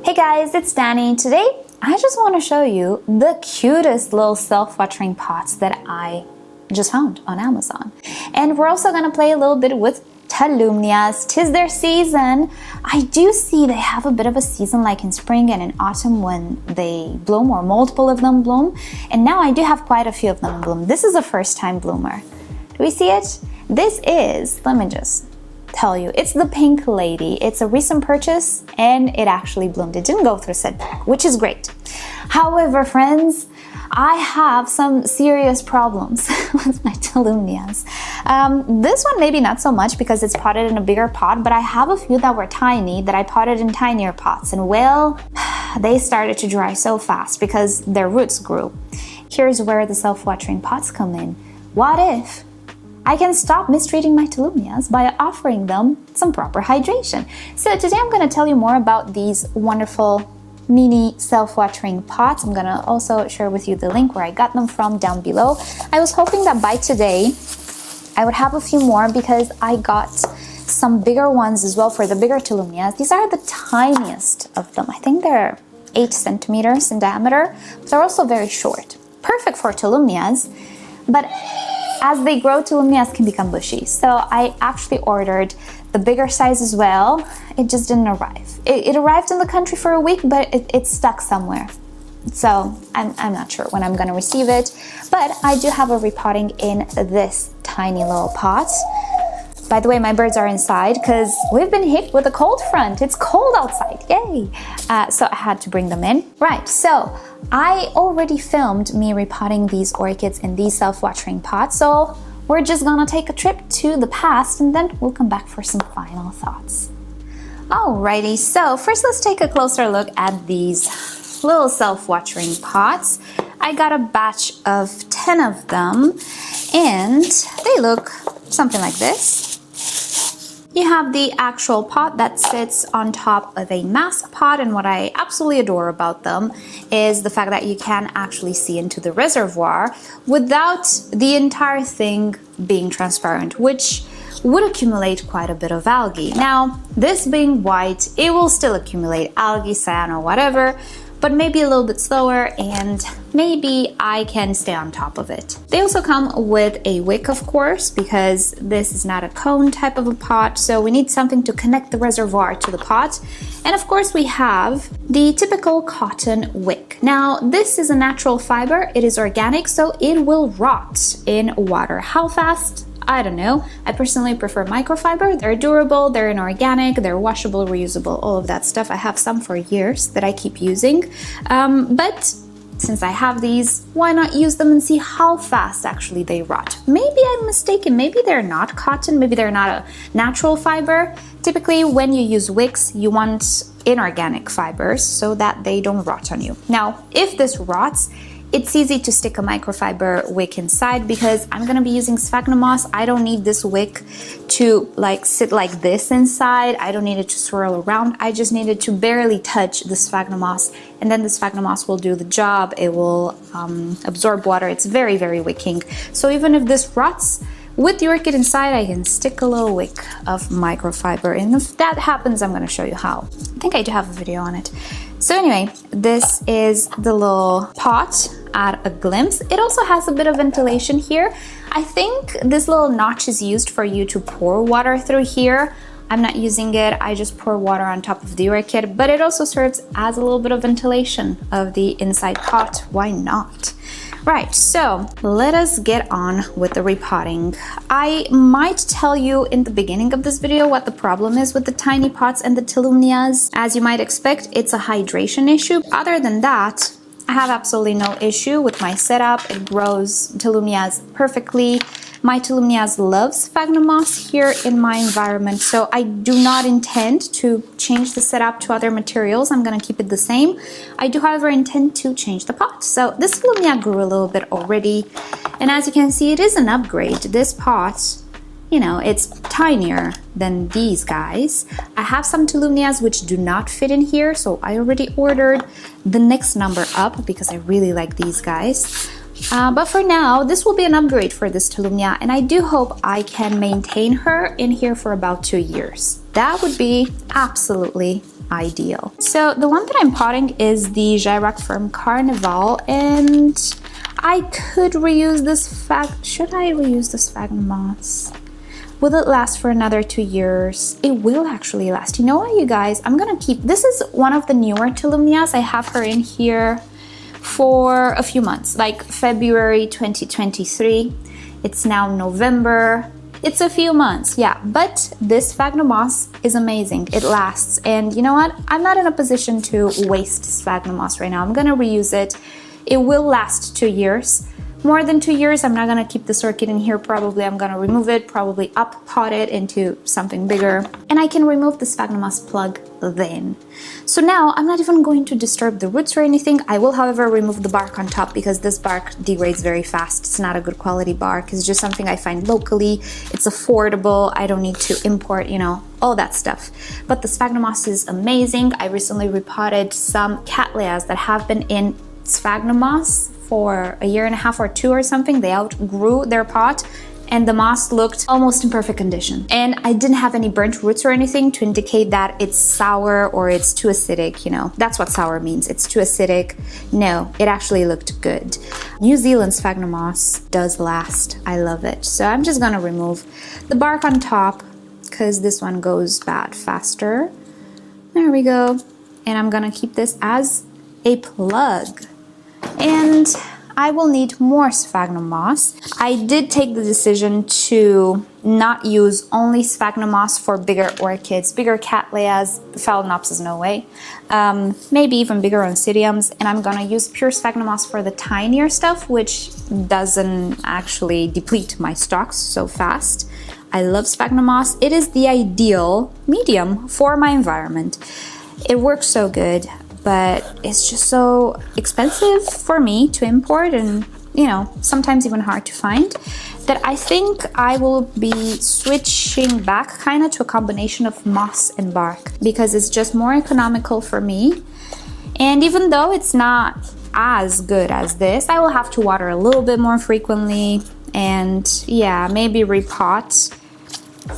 Hey guys, it's Danny. Today, I just want to show you the cutest little self-watering pots that I just found on Amazon. And we're also going to play a little bit with Tolumnias. 'Tis their season. I do see they have a bit of a season like in spring and in autumn when they bloom or multiple of them bloom. And now I do have quite a few of them bloom. This is a first time bloomer. Do we see it? This is, let me just tell you, it's the pink lady. It's a recent purchase and it actually bloomed. It didn't go through setback, which is great. However, friends, I have some serious problems with my Tolumnias. This one maybe not so much because it's potted in a bigger pot, but I have a few that were tiny that I potted in tinier pots, and well, they started to dry so fast because their roots grew. Here's where the self-watering pots come in. What if I can stop mistreating my Tolumnias by offering them some proper hydration? So today I'm going to tell you more about these wonderful mini self-watering pots. I'm going to also share with you the link where I got them from down below. I was hoping that by today I would have a few more because I got some bigger ones as well for the bigger Tolumnias. These are the tiniest of them. I think they're 8 centimeters in diameter. They're also very short. Perfect for Tolumnias, but as they grow, Tolumnias can become bushy. So I actually ordered the bigger size as well. It just didn't arrive. It arrived in the country for a week, but it's stuck somewhere. So I'm not sure when I'm gonna receive it, but I do have a repotting in this tiny little pot. By the way, my birds are inside because we've been hit with a cold front. It's cold outside, yay! So I had to bring them in. Right, so I already filmed me repotting these orchids in these self-watering pots, so we're just gonna take a trip to the past and then we'll come back for some final thoughts. Alrighty, so first let's take a closer look at these little self-watering pots. I got a batch of 10 of them and they look something like this. You have the actual pot that sits on top of a mask pot, and what I absolutely adore about them is the fact that you can actually see into the reservoir without the entire thing being transparent, which would accumulate quite a bit of algae. Now, this being white, it will still accumulate algae, cyan, or whatever, but maybe a little bit slower, and maybe I can stay on top of it. They also come with a wick, of course, because this is not a cone type of a pot, so we need something to connect the reservoir to the pot. And of course we have the typical cotton wick. Now, this is a natural fiber, it is organic, so it will rot in water. How fast? I don't know. I personally prefer microfiber. They're durable, they're inorganic, they're washable, reusable, all of that stuff. I have some for years that I keep using. But since I have these, why not use them and see how fast actually they rot? Maybe I'm mistaken. Maybe they're not cotton. Maybe they're not a natural fiber. Typically, when you use wicks, you want inorganic fibers so that they don't rot on you. Now, if this rots, it's easy to stick a microfiber wick inside because I'm gonna be using sphagnum moss. I don't need this wick to like sit like this inside. I don't need it to swirl around. I just need it to barely touch the sphagnum moss, and then the sphagnum moss will do the job. It will absorb water. It's very, very wicking. So even if this rots, with the orchid inside, I can stick a little wick of microfiber, and if that happens, I'm gonna show you how. I think I do have a video on it. So anyway, this is the little pot at a glimpse. It also has a bit of ventilation here. I think this little notch is used for you to pour water through here. I'm not using it, I just pour water on top of the orchid, but it also serves as a little bit of ventilation of the inside pot. Why not? Right, so let us get on with the repotting. I might tell you in the beginning of this video what the problem is with the tiny pots and the Tolumnias. As you might expect, it's a hydration issue. Other than that, I have absolutely no issue with my setup. It grows Tolumnias perfectly. My Tolumnias love sphagnum moss here in my environment, so I do not intend to change the setup to other materials. I'm gonna keep it the same. I do, however, intend to change the pot. So this Tolumnia grew a little bit already, and as you can see, it is an upgrade. This pot, you know, it's tinier than these guys. I have some Tolumnias which do not fit in here, so I already ordered the next number up because I really like these guys. But for now, this will be an upgrade for this Tolumnia, and I do hope I can maintain her in here for about 2 years. That would be absolutely ideal. So the one that I'm potting is the Gyrock from Carnival, and I could reuse this should I reuse this sphagnum moss? Will it last for another 2 years? It will actually last. You know what, you guys? I'm gonna keep, this is one of the newer Tolumnias. I have her in here for a few months, like February 2023. It's now November. It's a few months, yeah, but this sphagnum moss is amazing. It lasts, and you know what? I'm not in a position to waste sphagnum moss right now. I'm gonna reuse it. It will last 2 years. More than 2 years, I'm not gonna keep this orchid in here. Probably I'm gonna remove it, probably up pot it into something bigger, and I can remove the sphagnum moss plug then. So now I'm not even going to disturb the roots or anything. I will, however, remove the bark on top because this bark degrades very fast. It's not a good quality bark. It's just something I find locally. It's affordable. I don't need to import, you know, all that stuff. But the sphagnum moss is amazing. I recently repotted some Cattleyas that have been in sphagnum moss for a year and a half or 2 or something. They outgrew their pot and the moss looked almost in perfect condition. And I didn't have any burnt roots or anything to indicate that it's sour or it's too acidic, you know. That's what sour means. It's too acidic. No, it actually looked good. New Zealand sphagnum moss does last. I love it. So I'm just gonna remove the bark on top because this one goes bad faster. There we go. And I'm gonna keep this as a plug. And I will need more sphagnum moss. I did take the decision to not use only sphagnum moss for bigger orchids, bigger Cattleyas, Phalaenopsis, no way. Maybe even bigger Oncidiums, and I'm gonna use pure sphagnum moss for the tinier stuff, which doesn't actually deplete my stocks so fast. I love sphagnum moss. It is the ideal medium for my environment. It works so good, but it's just so expensive for me to import and, you know, sometimes even hard to find, that I think I will be switching back kind of to a combination of moss and bark because it's just more economical for me. And even though it's not as good as this, I will have to water a little bit more frequently and yeah, maybe repot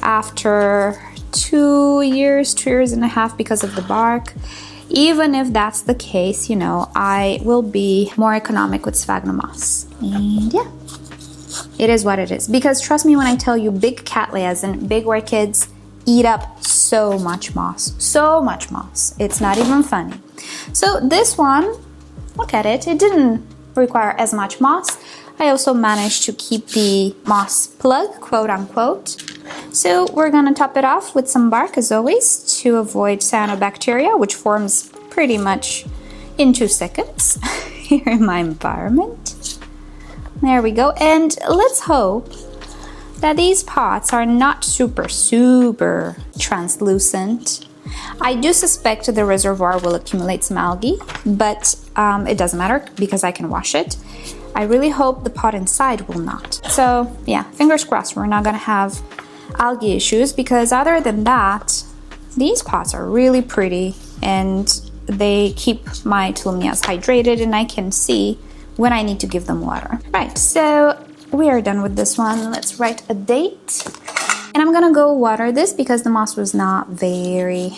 after 2 years, 2 years and a half because of the bark. Even if that's the case, you know, I will be more economic with sphagnum moss. And yeah, it is what it is. Because trust me when I tell you, big Cattleyas and big orchids eat up so much moss. So much moss. It's not even funny. So this one, look at it. It didn't require as much moss. I also managed to keep the moss plug, quote unquote. So we're gonna top it off with some bark as always to avoid cyanobacteria, which forms pretty much in 2 seconds here in my environment. There we go. And let's hope that these pots are not super translucent. I do suspect the reservoir will accumulate some algae, but it doesn't matter because I can wash it. I really hope the pot inside will not. So yeah, fingers crossed we're not gonna have algae issues, because other than that, these pots are really pretty and they keep my Tolumnias hydrated and I can see when I need to give them water. Right, so we are done with this one. Let's write a date. And I'm gonna go water this because the moss was not very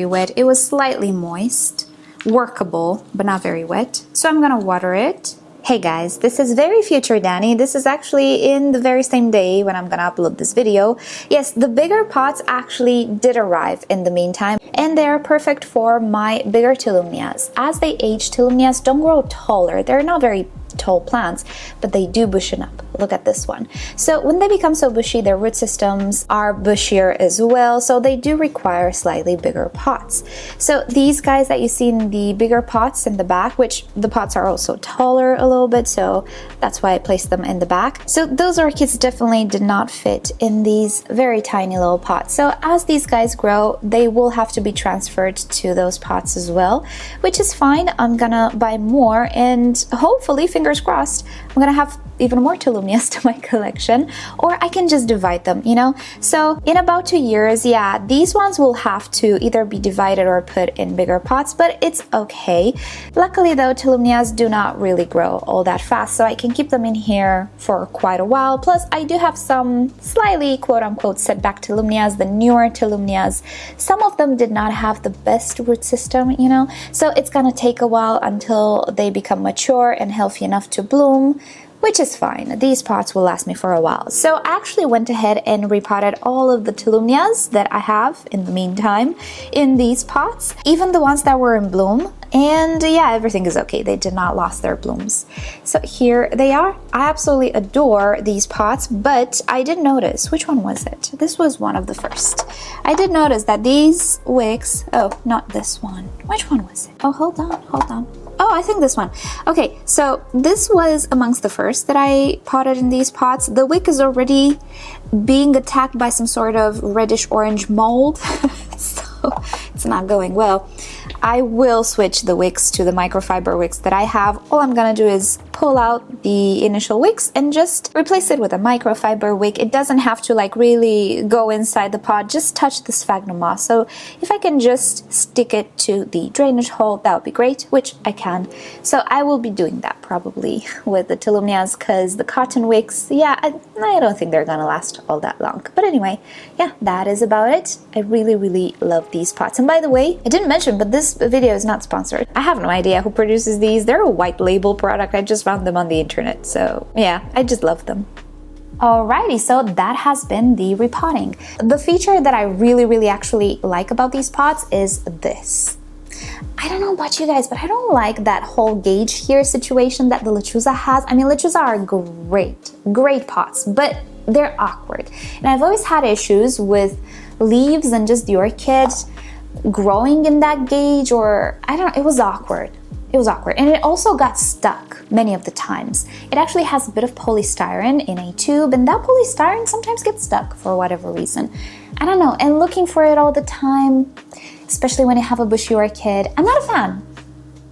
wet. It was slightly moist, workable, but not very wet. So I'm gonna water it. Hey guys, this is very future Danny. This is actually in the very same day when I'm gonna upload this video. Yes, the bigger pots actually did arrive in the meantime, and they're perfect for my bigger Tolumnias. As they age, Tolumnias don't grow taller. They're not very tall plants, but they do bushen up. Look at this one. So when they become so bushy, their root systems are bushier as well, so they do require slightly bigger pots. So these guys that you see in the bigger pots in the back, which the pots are also taller a little bit, so that's why I placed them in the back. So those orchids definitely did not fit in these very tiny little pots. So as these guys grow, they will have to be transferred to those pots as well, which is fine. I'm gonna buy more and hopefully, fingers crossed, I'm gonna have even more Tolumnias to my collection, or I can just divide them, you know? So in about 2 years, yeah, these ones will have to either be divided or put in bigger pots, but it's okay. Luckily though, Tolumnias do not really grow all that fast, so I can keep them in here for quite a while. Plus, I do have some slightly quote-unquote setback Tolumnias, the newer Tolumnias. Some of them did not have the best root system, you know? So it's gonna take a while until they become mature and healthy enough to bloom, which is fine. These pots will last me for a while. So I actually went ahead and repotted all of the Tolumnias that I have in the meantime in these pots, even the ones that were in bloom. And yeah, everything is okay. They did not lose their blooms. So here they are. I absolutely adore these pots, but I did notice, which one was it? This was one of the first. I did notice that these wicks, oh, not this one. Which one was it? Oh, hold on. Oh, I think this one. Okay, so this was amongst the first that I potted in these pots. The wick is already being attacked by some sort of reddish orange mold, so it's not going well. I will switch the wicks to the microfiber wicks that I have. All I'm gonna do is pull out the initial wicks and just replace it with a microfiber wick. It doesn't have to like really go inside the pot, just touch the sphagnum moss. So if I can just stick it to the drainage hole, that would be great, which I can. So I will be doing that probably with the Tolumnias, because the cotton wicks, yeah, I don't think they're gonna last all that long. But anyway, yeah, that is about it. I really love these pots. And by the way, I didn't mention, but this video is not sponsored. I have no idea who produces these. They're a white label product. I just found them on the internet. So yeah, I just love them. Alrighty, so that has been the repotting. The feature that I really actually like about these pots is this. I don't know about you guys, but I don't like that whole gauge here situation that the Lechuza has. I mean, Lechuza are great pots, but they're awkward. And I've always had issues with leaves and just the orchid growing in that gauge, or I don't know, it was awkward. And it also got stuck many of the times. It actually has a bit of polystyrene in a tube, and that polystyrene sometimes gets stuck for whatever reason. I don't know, and looking for it all the time, especially when you have a bushy orchid, I'm not a fan.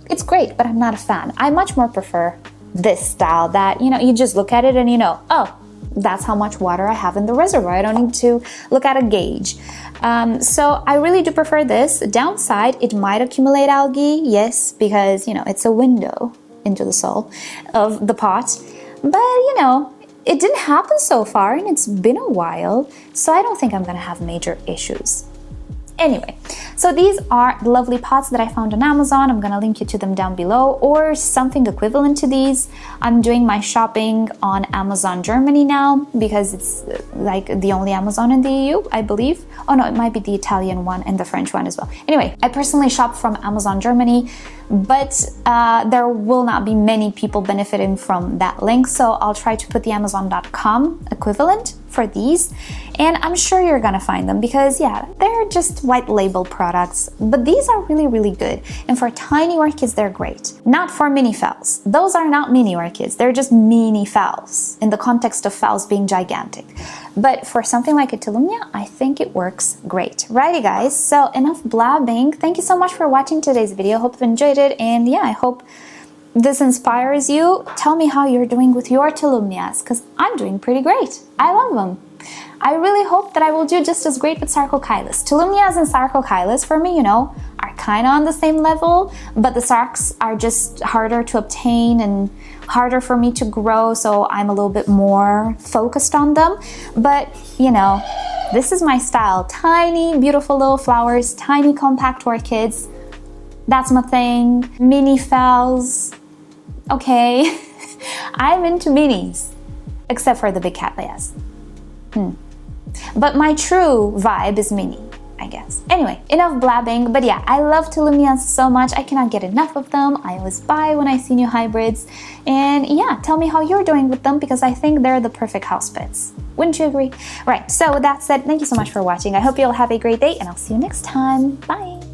It's great, but I'm not a fan. I much more prefer this style that, you know, you just look at it and you know, oh, that's how much water I have in the reservoir. I don't need to look at a gauge. So I really do prefer this. Downside, it might accumulate algae, yes, because, you know, it's a window into the soul of the pot. But, you know, it didn't happen so far, and it's been a while, so I don't think I'm gonna have major issues. Anyway, so these are the lovely pots that I found on Amazon. I'm gonna link you to them down below, or something equivalent to these. I'm doing my shopping on Amazon Germany now, because it's like the only Amazon in the EU, I believe. Oh no, it might be the Italian one and the French one as well. Anyway, I personally shop from Amazon Germany, but there will not be many people benefiting from that link, so I'll try to put the Amazon.com equivalent for these, and I'm sure you're gonna find them, because yeah, they're just white label products, but these are really good, and for tiny orchids they're great. Not for mini phals. Those are not mini orchids, they're just mini phals in the context of phals being gigantic. But for something like a Tolumnia, I think it works great. Righty guys, so enough blabbing. Thank you so much for watching today's video. Hope you enjoyed it, and yeah, I hope this inspires you. Tell me how you're doing with your Tolumnias, because I'm doing pretty great. I love them. I really hope that I will do just as great with Sarcochilus. Tolumnias and Sarcochilus, for me, you know, are kind of on the same level, but the Sarcs are just harder to obtain and harder for me to grow, so I'm a little bit more focused on them. But, you know, this is my style. Tiny, beautiful little flowers, tiny compact orchids. That's my thing. Mini phals. Okay. I'm into minis, except for the big cattleyas. But my true vibe is mini, I guess. Anyway, enough blabbing, but yeah, I love Tolumnias so much. I cannot get enough of them. I always buy when I see new hybrids. And yeah, tell me how you're doing with them, because I think they're the perfect house pets. Wouldn't you agree? Right, so with that said, thank you so much for watching. I hope you'll have a great day, and I'll see you next time. Bye!